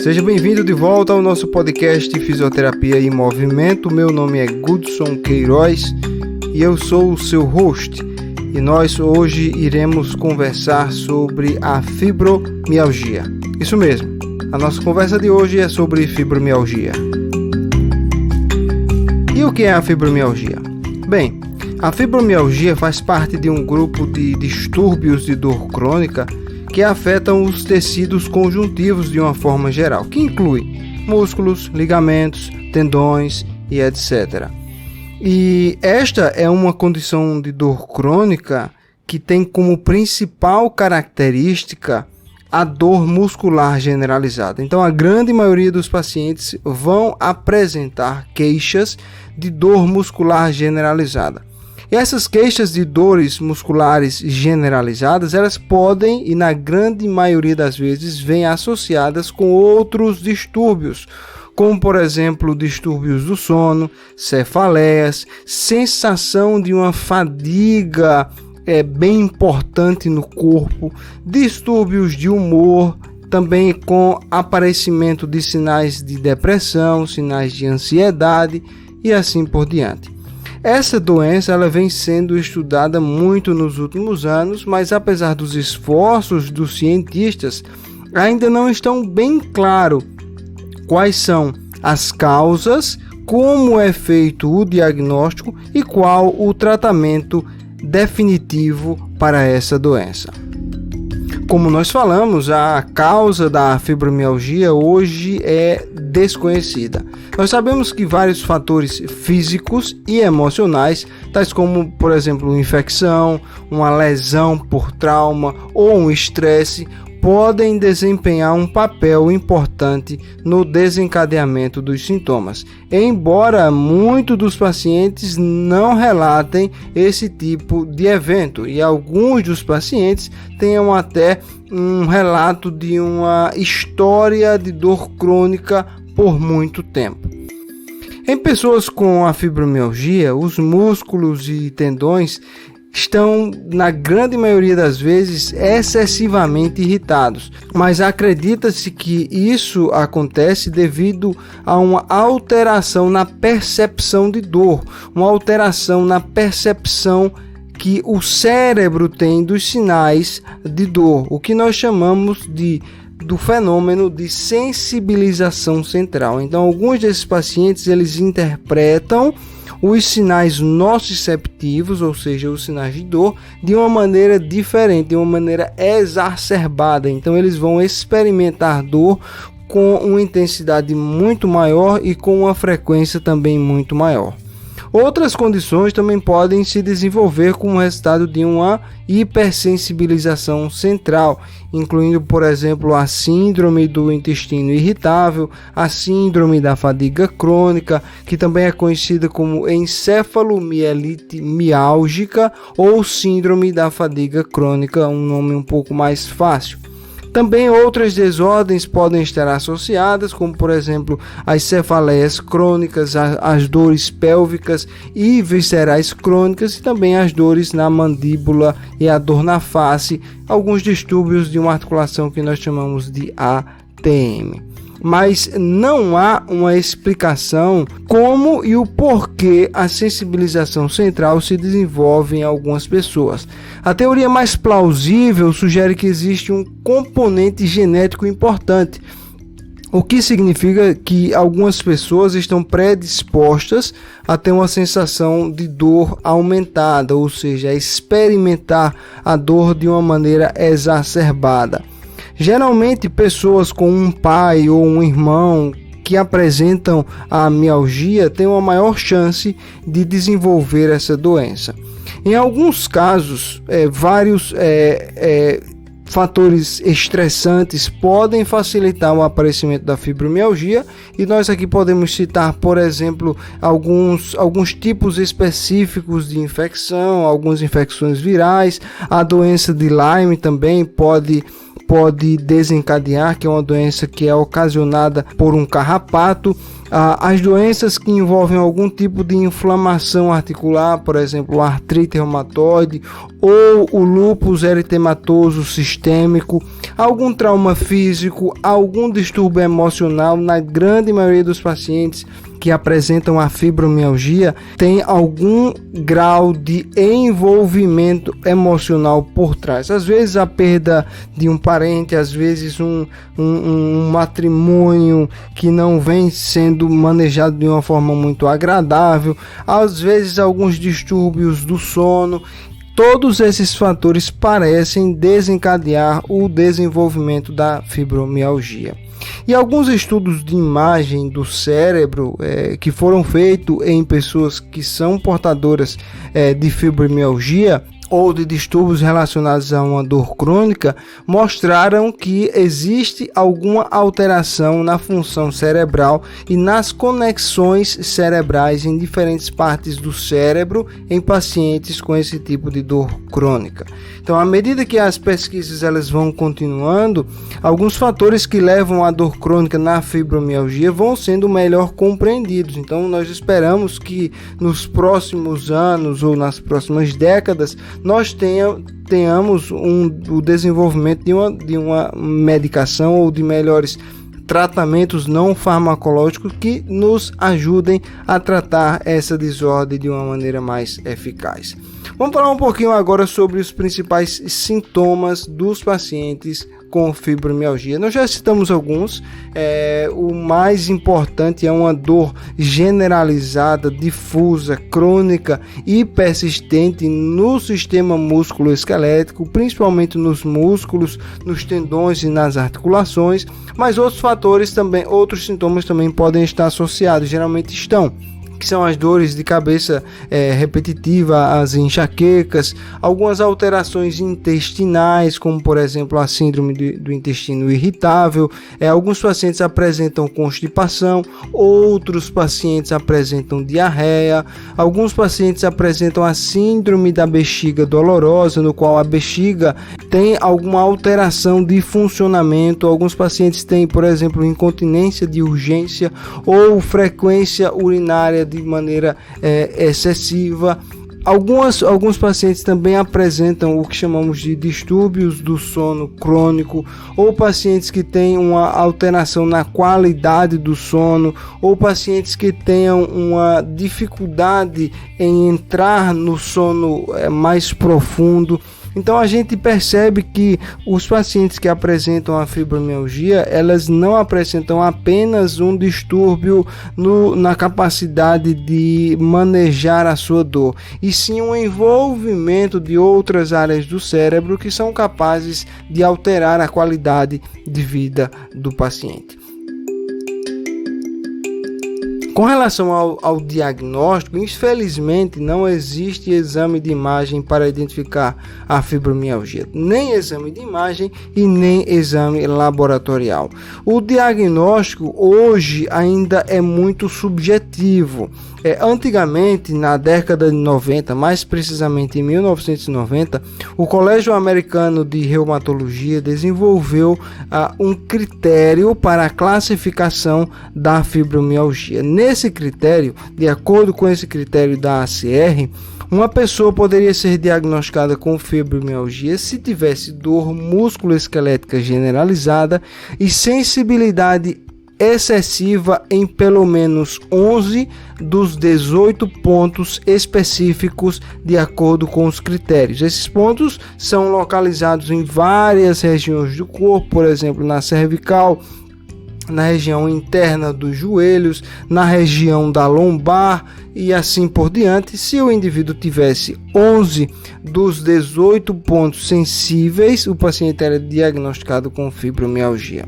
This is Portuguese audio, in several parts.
Seja bem-vindo de volta ao nosso podcast Fisioterapia em Movimento. Meu nome é Gudson Queiroz e eu sou o seu host. E nós hoje iremos conversar sobre a fibromialgia. Isso mesmo, a nossa conversa de hoje é sobre fibromialgia. E o que é a fibromialgia? Bem, a fibromialgia faz parte de um grupo de distúrbios de dor crônica que afetam os tecidos conjuntivos de uma forma geral, que inclui músculos, ligamentos, tendões e etc. E esta é uma condição de dor crônica que tem como principal característica a dor muscular generalizada. Então, a grande maioria dos pacientes vão apresentar queixas de dor muscular generalizada. E essas queixas de dores musculares generalizadas, elas podem, e na grande maioria das vezes, vêm associadas com outros distúrbios, como, por exemplo, distúrbios do sono, cefaleias, sensação de uma fadiga bem importante no corpo, distúrbios de humor, também com aparecimento de sinais de depressão, sinais de ansiedade e assim por diante. Essa doença ela vem sendo estudada muito nos últimos anos, mas apesar dos esforços dos cientistas, ainda não estão bem claro quais são as causas, como é feito o diagnóstico e qual o tratamento definitivo para essa doença. Como nós falamos, a causa da fibromialgia hoje é desconhecida. Nós sabemos que vários fatores físicos e emocionais, tais como, por exemplo, infecção, uma lesão por trauma ou um estresse, podem desempenhar um papel importante no desencadeamento dos sintomas, embora muitos dos pacientes não relatem esse tipo de evento e alguns dos pacientes tenham até um relato de uma história de dor crônica por muito tempo. Em pessoas com a fibromialgia, os músculos e tendões estão, na grande maioria das vezes, excessivamente irritados, mas acredita-se que isso acontece devido a uma alteração na percepção de dor, uma alteração na percepção que o cérebro tem dos sinais de dor, o que nós chamamos do fenômeno de sensibilização central. Então, alguns desses pacientes eles interpretam os sinais nociceptivos, ou seja, os sinais de dor, de uma maneira diferente, de uma maneira exacerbada. Então, eles vão experimentar dor com uma intensidade muito maior e com uma frequência também muito maior. Outras condições também podem se desenvolver como resultado de uma hipersensibilização central, incluindo, por exemplo, a síndrome do intestino irritável, a síndrome da fadiga crônica, que também é conhecida como encefalomielite miálgica ou síndrome da fadiga crônica, um nome um pouco mais fácil. Também outras desordens podem estar associadas, como por exemplo as cefaleias crônicas, as dores pélvicas e viscerais crônicas e também as dores na mandíbula e a dor na face, alguns distúrbios de uma articulação que nós chamamos de ATM. Mas não há uma explicação como e o porquê a sensibilização central se desenvolve em algumas pessoas. A teoria mais plausível sugere que existe um componente genético importante, o que significa que algumas pessoas estão predispostas a ter uma sensação de dor aumentada, ou seja, a experimentar a dor de uma maneira exacerbada. Geralmente, pessoas com um pai ou um irmão que apresentam a mialgia têm uma maior chance de desenvolver essa doença. Em alguns casos, vários fatores estressantes podem facilitar o aparecimento da fibromialgia e nós aqui podemos citar, por exemplo, alguns tipos específicos de infecção, algumas infecções virais. A doença de Lyme também pode desencadear, que é uma doença que é ocasionada por um carrapato. As doenças que envolvem algum tipo de inflamação articular, por exemplo, a artrite reumatoide ou o lúpus eritematoso sistêmico, algum trauma físico, algum distúrbio emocional, na grande maioria dos pacientes que apresentam a fibromialgia tem algum grau de envolvimento emocional por trás. Às vezes a perda de um parente, às vezes um matrimônio que não vem sendo manejado de uma forma muito agradável, às vezes alguns distúrbios do sono. Todos esses fatores parecem desencadear o desenvolvimento da fibromialgia. E alguns estudos de imagem do cérebro que foram feitos em pessoas que são portadoras de fibromialgia ou de distúrbios relacionados a uma dor crônica mostraram que existe alguma alteração na função cerebral e nas conexões cerebrais em diferentes partes do cérebro em pacientes com esse tipo de dor crônica. Então, à medida que as pesquisas elas vão continuando, alguns fatores que levam à dor crônica na fibromialgia vão sendo melhor compreendidos. Então, nós esperamos que nos próximos anos ou nas próximas décadas nós tenhamos o desenvolvimento de uma medicação ou de melhores tratamentos não farmacológicos que nos ajudem a tratar essa desordem de uma maneira mais eficaz. Vamos falar um pouquinho agora sobre os principais sintomas dos pacientes com fibromialgia. Nós já citamos alguns. O mais importante é uma dor generalizada, difusa, crônica e persistente no sistema músculo-esquelético, principalmente nos músculos, nos tendões e nas articulações, mas outros sintomas também podem estar associados, geralmente estão, que são as dores de cabeça repetitiva, as enxaquecas, algumas alterações intestinais, como por exemplo a síndrome do intestino irritável. Alguns pacientes apresentam constipação, outros pacientes apresentam diarreia, alguns pacientes apresentam a síndrome da bexiga dolorosa, no qual a bexiga tem alguma alteração de funcionamento. Alguns pacientes têm, por exemplo, incontinência de urgência ou frequência urinária de maneira excessiva. Alguns pacientes também apresentam o que chamamos de distúrbios do sono crônico, ou pacientes que têm uma alteração na qualidade do sono, ou pacientes que tenham uma dificuldade em entrar no sono mais profundo. Então a gente percebe que os pacientes que apresentam a fibromialgia, elas não apresentam apenas um distúrbio na capacidade de manejar a sua dor, e sim um envolvimento de outras áreas do cérebro que são capazes de alterar a qualidade de vida do paciente. Com relação ao diagnóstico, infelizmente não existe exame de imagem para identificar a fibromialgia, nem exame de imagem e nem exame laboratorial. O diagnóstico hoje ainda é muito subjetivo. Antigamente, na década de 90, mais precisamente em 1990, o Colégio Americano de Reumatologia desenvolveu um critério para a classificação da fibromialgia. Nesse critério, de acordo com esse critério da ACR, uma pessoa poderia ser diagnosticada com fibromialgia se tivesse dor musculoesquelética generalizada e sensibilidade excessiva em pelo menos 11 dos 18 pontos específicos de acordo com os critérios. Esses pontos são localizados em várias regiões do corpo, por exemplo, na cervical, na região interna dos joelhos, na região da lombar e assim por diante. Se o indivíduo tivesse 11 dos 18 pontos sensíveis, o paciente era diagnosticado com fibromialgia.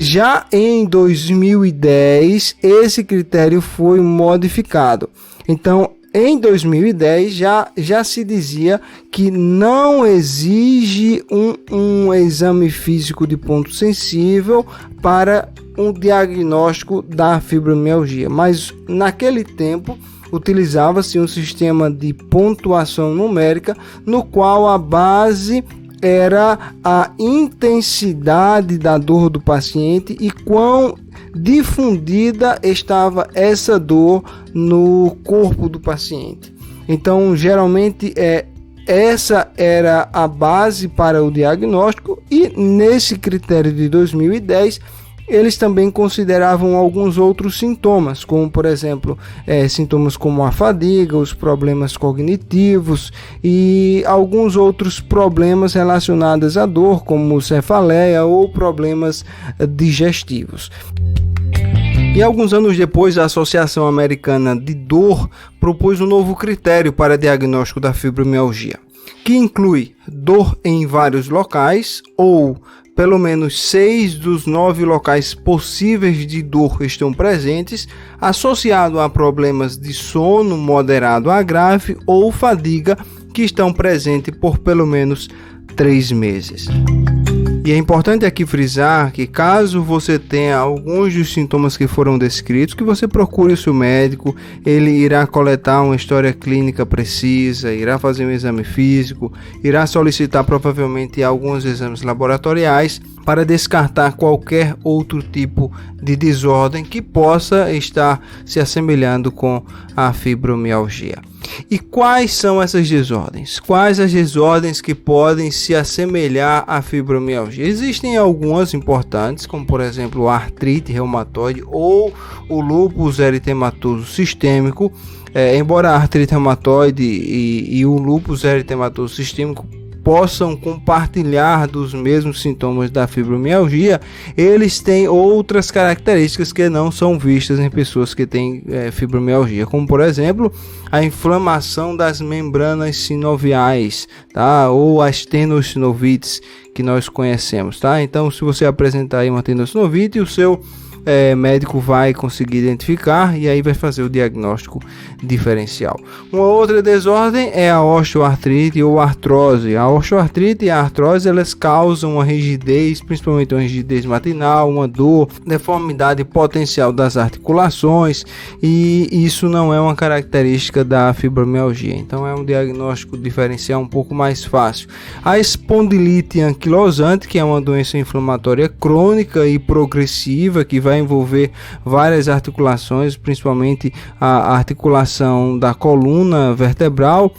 Já em 2010, esse critério foi modificado. Então, em 2010, já se dizia que não exige um exame físico de ponto sensível para um diagnóstico da fibromialgia. Mas, naquele tempo, utilizava-se um sistema de pontuação numérica, no qual a base era a intensidade da dor do paciente e quão difundida estava essa dor no corpo do paciente. Então, geralmente, essa era a base para o diagnóstico, e nesse critério de 2010, eles também consideravam alguns outros sintomas, como, por exemplo, sintomas como a fadiga, os problemas cognitivos e alguns outros problemas relacionados à dor, como cefaleia ou problemas digestivos. E alguns anos depois, a Associação Americana de Dor propôs um novo critério para diagnóstico da fibromialgia, que inclui dor em vários locais, ou pelo menos 6 dos 9 locais possíveis de dor estão presentes, associado a problemas de sono moderado a grave ou fadiga que estão presentes por pelo menos 3 meses. E é importante aqui frisar que, caso você tenha alguns dos sintomas que foram descritos, que você procure o seu médico. Ele irá coletar uma história clínica precisa, irá fazer um exame físico, irá solicitar provavelmente alguns exames laboratoriais para descartar qualquer outro tipo de desordem que possa estar se assemelhando com a fibromialgia. E quais são essas desordens? Quais as desordens que podem se assemelhar à fibromialgia? Existem algumas importantes, como por exemplo a artrite reumatoide ou o lúpus eritematoso sistêmico. Embora a artrite reumatoide e o lúpus eritematoso sistêmico possam compartilhar dos mesmos sintomas da fibromialgia, eles têm outras características que não são vistas em pessoas que têm fibromialgia, como por exemplo a inflamação das membranas sinoviais, tá? Ou as tenossinovites que nós conhecemos, tá? Então, se você apresentar aí uma tenossinovite, o seu médico vai conseguir identificar e aí vai fazer o diagnóstico diferencial. Uma outra desordem é a osteoartrite ou artrose. A osteoartrite e a artrose, elas causam uma rigidez, principalmente uma rigidez matinal, uma dor, deformidade potencial das articulações, e isso não é uma característica da fibromialgia. Então é um diagnóstico diferencial um pouco mais fácil. A espondilite anquilosante, que é uma doença inflamatória crônica e progressiva que vai envolver várias articulações, principalmente a articulação da coluna vertebral.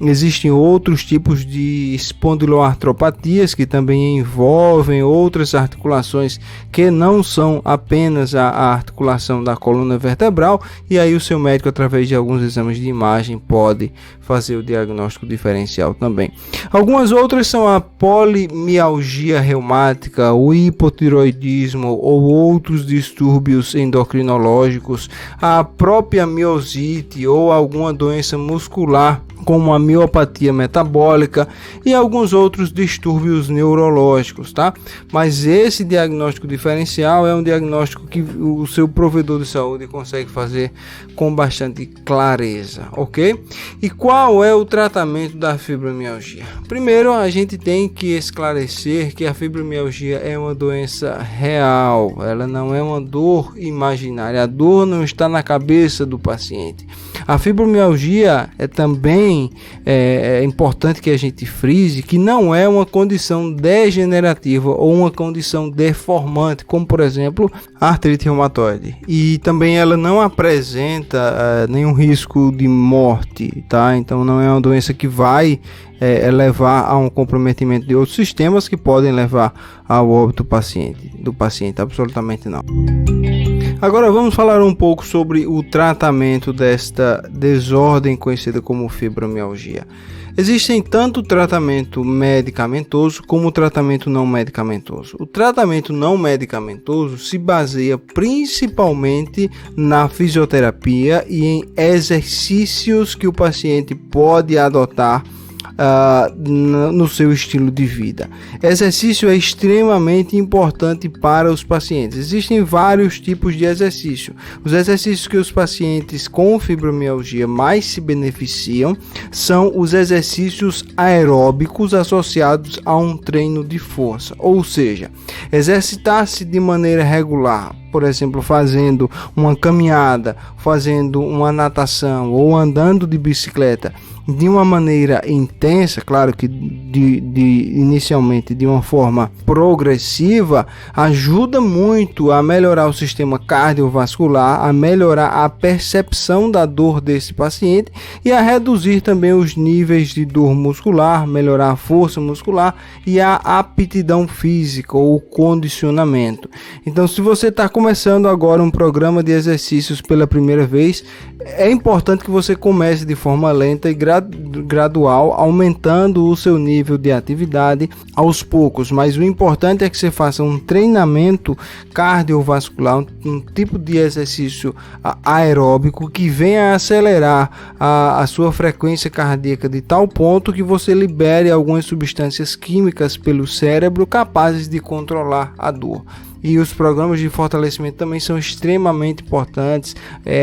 Existem outros tipos de espondiloartropatias que também envolvem outras articulações que não são apenas a articulação da coluna vertebral, e aí o seu médico, através de alguns exames de imagem, pode fazer o diagnóstico diferencial também. Algumas outras são a polimialgia reumática, o hipotiroidismo ou outros distúrbios endocrinológicos, a própria miosite ou alguma doença muscular, como a miopatia metabólica e alguns outros distúrbios neurológicos, tá? Mas esse diagnóstico diferencial é um diagnóstico que o seu provedor de saúde consegue fazer com bastante clareza, ok? E qual é o tratamento da fibromialgia? Primeiro, a gente tem que esclarecer que a fibromialgia é uma doença real, ela não é uma dor imaginária, a dor não está na cabeça do paciente. A fibromialgia também é importante que a gente frise que não é uma condição degenerativa ou uma condição deformante, como por exemplo a artrite reumatoide, e também ela não apresenta nenhum risco de morte, tá? Então não é uma doença que vai levar a um comprometimento de outros sistemas que podem levar ao óbito do paciente, absolutamente não. Agora vamos falar um pouco sobre o tratamento desta desordem conhecida como fibromialgia. Existem tanto tratamento medicamentoso como tratamento não medicamentoso. O tratamento não medicamentoso se baseia principalmente na fisioterapia e em exercícios que o paciente pode adotar no seu estilo de vida. Exercício é extremamente importante para os pacientes. Existem vários tipos de exercício. Os exercícios que os pacientes com fibromialgia mais se beneficiam são os exercícios aeróbicos associados a um treino de força, ou seja, exercitar-se de maneira regular por exemplo, fazendo uma caminhada, fazendo uma natação ou andando de bicicleta de uma maneira intensa, claro que inicialmente de uma forma progressiva, ajuda muito a melhorar o sistema cardiovascular, a melhorar a percepção da dor desse paciente e a reduzir também os níveis de dor muscular, melhorar a força muscular e a aptidão física ou condicionamento. Então, se você está começando agora um programa de exercícios pela primeira vez, é importante que você comece de forma lenta e gradual, aumentando o seu nível de atividade aos poucos, mas o importante é que você faça um treinamento cardiovascular, um tipo de exercício aeróbico que venha a acelerar a sua frequência cardíaca de tal ponto que você libere algumas substâncias químicas pelo cérebro capazes de controlar a dor. E os programas de fortalecimento também são extremamente importantes.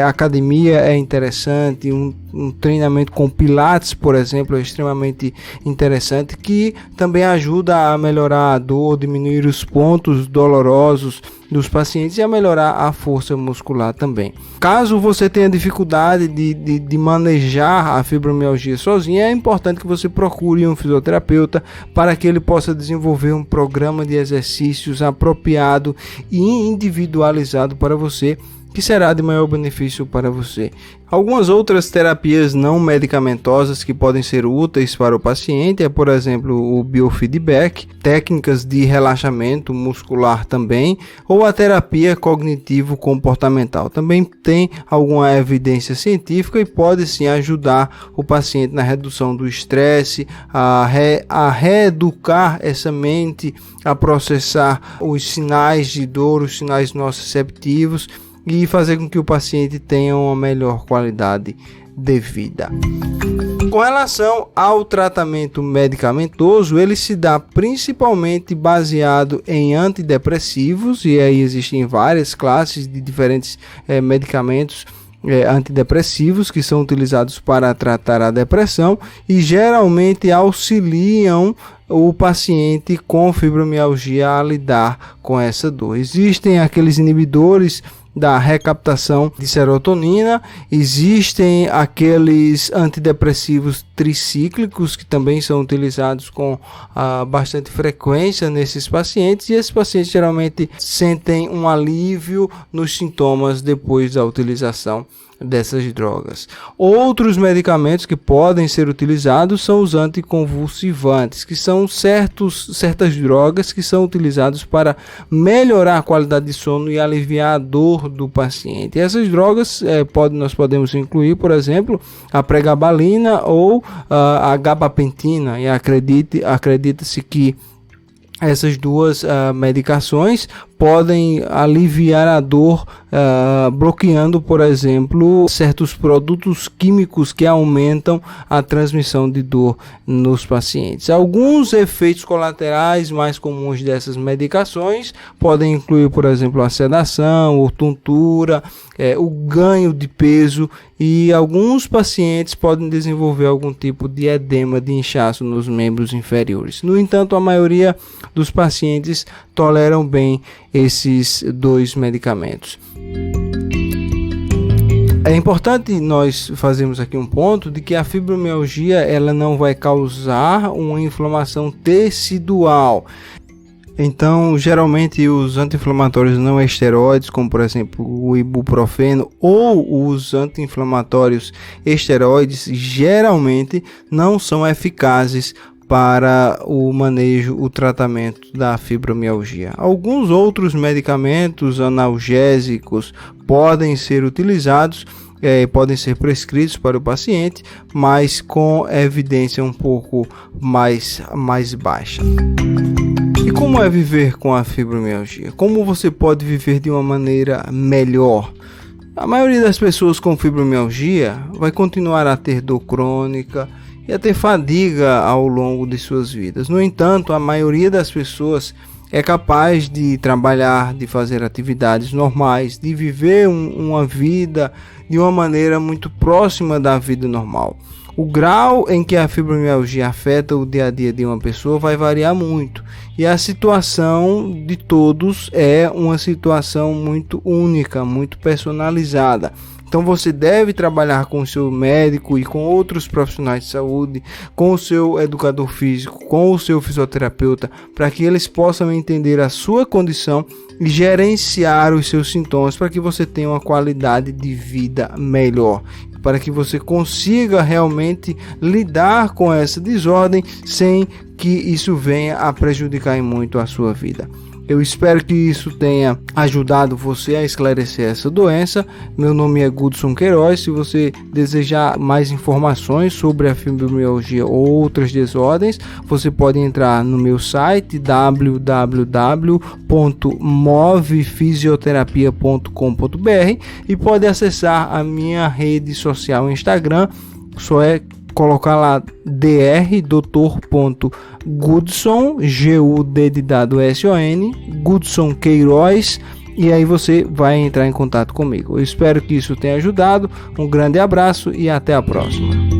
A academia é interessante, um treinamento com pilates, por exemplo, é extremamente interessante, que também ajuda a melhorar a dor, diminuir os pontos dolorosos dos pacientes e a melhorar a força muscular também. Caso você tenha dificuldade de manejar a fibromialgia sozinha, é importante que você procure um fisioterapeuta para que ele possa desenvolver um programa de exercícios apropriado e individualizado para você, que será de maior benefício para você. Algumas outras terapias não medicamentosas que podem ser úteis para o paciente é, por exemplo, o biofeedback, técnicas de relaxamento muscular também, ou a terapia cognitivo-comportamental. Também tem alguma evidência científica e pode sim ajudar o paciente na redução do estresse, a reeducar essa mente, a processar os sinais de dor, os sinais nociceptivos, e fazer com que o paciente tenha uma melhor qualidade de vida. Com relação ao tratamento medicamentoso, ele se dá principalmente baseado em antidepressivos, e aí existem várias classes de diferentes medicamentos antidepressivos que são utilizados para tratar a depressão e geralmente auxiliam o paciente com fibromialgia a lidar com essa dor. Existem aqueles inibidores da recaptação de serotonina, existem aqueles antidepressivos tricíclicos que também são utilizados com bastante frequência nesses pacientes, e esses pacientes geralmente sentem um alívio nos sintomas depois da utilização dessas drogas. Outros medicamentos que podem ser utilizados são os anticonvulsivantes, que são certas drogas que são utilizadas para melhorar a qualidade de sono e aliviar a dor do paciente. E essas drogas nós podemos incluir, por exemplo, a pregabalina ou a gabapentina, e acredita-se que essas duas medicações podem aliviar a dor, bloqueando, por exemplo, certos produtos químicos que aumentam a transmissão de dor nos pacientes. Alguns efeitos colaterais mais comuns dessas medicações podem incluir, por exemplo, a sedação ou tontura, o ganho de peso, e alguns pacientes podem desenvolver algum tipo de edema, de inchaço nos membros inferiores. No entanto, a maioria dos pacientes toleram bem esses dois medicamentos. É importante nós fazermos aqui um ponto de que a fibromialgia ela não vai causar uma inflamação tecidual. Então, geralmente os anti-inflamatórios não esteroides, como por exemplo o ibuprofeno ou os anti-inflamatórios esteroides, geralmente não são eficazes para o manejo, o tratamento da fibromialgia. Alguns outros medicamentos analgésicos podem ser utilizados, podem ser prescritos para o paciente, mas com evidência um pouco mais baixa. E como é viver com a fibromialgia? Como você pode viver de uma maneira melhor? A maioria das pessoas com fibromialgia vai continuar a ter dor crônica e a ter fadiga ao longo de suas vidas. No entanto, a maioria das pessoas é capaz de trabalhar, de fazer atividades normais, de viver uma vida de uma maneira muito próxima da vida normal. O grau em que a fibromialgia afeta o dia a dia de uma pessoa vai variar muito, E a situação de todos é uma situação muito única, muito personalizada. Então você deve trabalhar com o seu médico e com outros profissionais de saúde, com o seu educador físico, com o seu fisioterapeuta, para que eles possam entender a sua condição e gerenciar os seus sintomas para que você tenha uma qualidade de vida melhor, para que você consiga realmente lidar com essa desordem sem que isso venha a prejudicar muito a sua vida. Eu espero que isso tenha ajudado você a esclarecer essa doença. Meu nome é Gudson Queiroz. Se você desejar mais informações sobre a fibromialgia ou outras desordens, você pode entrar no meu site www.movefisioterapia.com.br e pode acessar a minha rede social Instagram. Só é colocar lá dr.gudson, G-U-D de dado S-O-N, Gudson Queiroz, e aí você vai entrar em contato comigo. Eu espero que isso tenha ajudado. Um grande abraço e até a próxima.